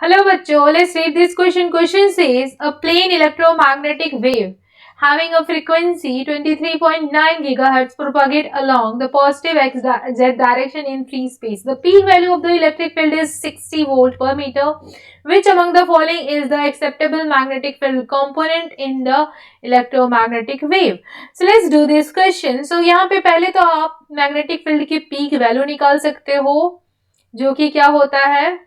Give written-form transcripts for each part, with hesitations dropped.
Hello बच्चों, let's read this question. Question says a plain electromagnetic wave having a frequency 23.9 gigahertz propagate along the positive z direction in free space. The peak value of the electric field is 60 volt per meter. Which among the following is the acceptable magnetic field component in the electromagnetic wave? So let's do this question. So यहाँ पे पहले तो आप magnetic field की peak value निकाल सकते हो, जो कि क्या होता है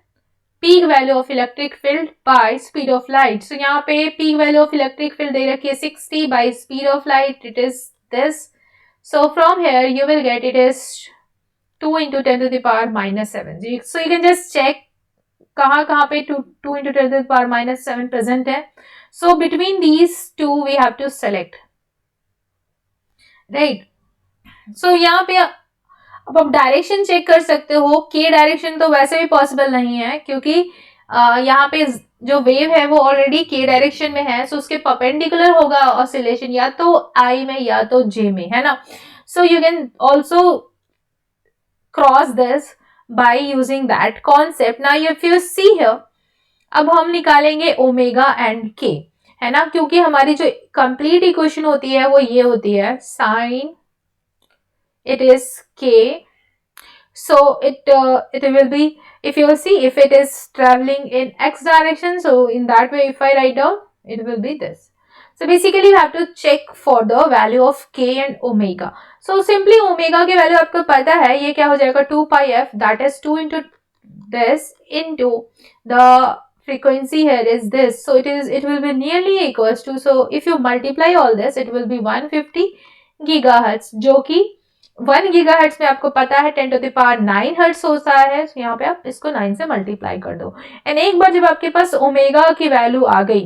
peak value of electric field by speed of light. So यहाँ पे peak value of electric field दे रखी है 60 by speed of light, it is this. So from here you will get it is 2 into 10 to the power minus 7. So you can just check कहाँ पे 2 into 10 to the power minus 7 present है. So between these two we have to select, right? So यहाँ पे अब आप direction check कर सकते हो. के डायरेक्शन तो वैसे भी पॉसिबल नहीं है क्योंकि यहाँ पे जो वेव है वो ऑलरेडी के डायरेक्शन में है. सो उसके परपेंडिकुलर होगा ऑसिलेशन या तो आई में या तो जे में, है ना. So you can also cross this by using that concept. Now if you see here, अब हम निकालेंगे ओमेगा एंड के, है ना, क्योंकि हमारी जो कंप्लीट इक्वेशन होती है वो ये होती है sign it is k. So it will be, if you see, if it is traveling in x direction, so in that way if I write down, it will be this. So basically you have to check for the value of k and omega. So simply omega के value आपको पता है, ये क्या हो जाएगा 2 pi f, that is 2 into this into the frequency here is this. So it will be nearly equals to, so if you multiply all this, it will be 150 gigahertz, जो कि 1 गीगाहर्ट्ज में आपको पता है 10 टू द पावर 9 हर्ट्ज होता है. तो यहाँ पे आप इसको 9 से मल्टीप्लाई कर दो. एंड एक बार जब आपके पास ओमेगा की वैल्यू आ गई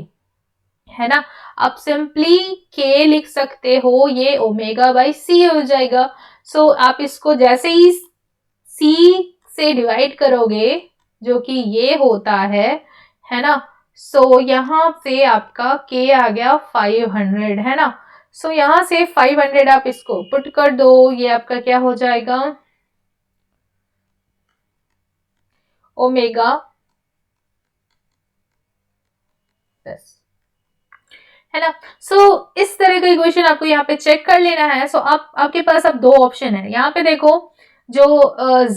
है ना, आप सिंपली के लिख सकते हो, ये ओमेगा बाई सी हो जाएगा. सो आप इसको जैसे ही सी से डिवाइड करोगे, जो कि ये होता है ना. सो यहाँ पे आपका के आ गया 500, है ना. सो यहां से 500 आप इसको पुट कर दो, ये आपका क्या हो जाएगा ओमेगा प्लस, है ना. सो इस तरह का इक्वेशन आपको यहाँ पे चेक कर लेना है. सो आपके पास अब दो ऑप्शन है. यहाँ पे देखो जो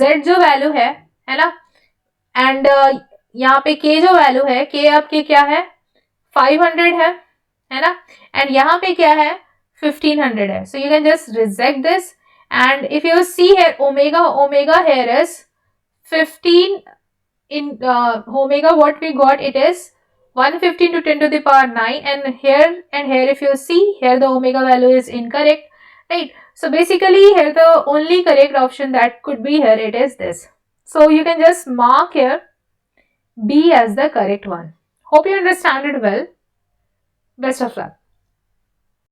z जो वैल्यू है ना, एंड यहाँ पे k जो वैल्यू है, k आपके क्या है 500 है ना, एंड यहाँ पे क्या है 1500 है. So you can just reject this, and if you see here omega here is 15 in omega, what we got, it is 115 to 10 to the power 9, and here if you see here the omega value is incorrect, right? So basically here the only correct option that could be here, it is this. So you can just mark here B as the correct one. Hope you understand it well. Best of luck.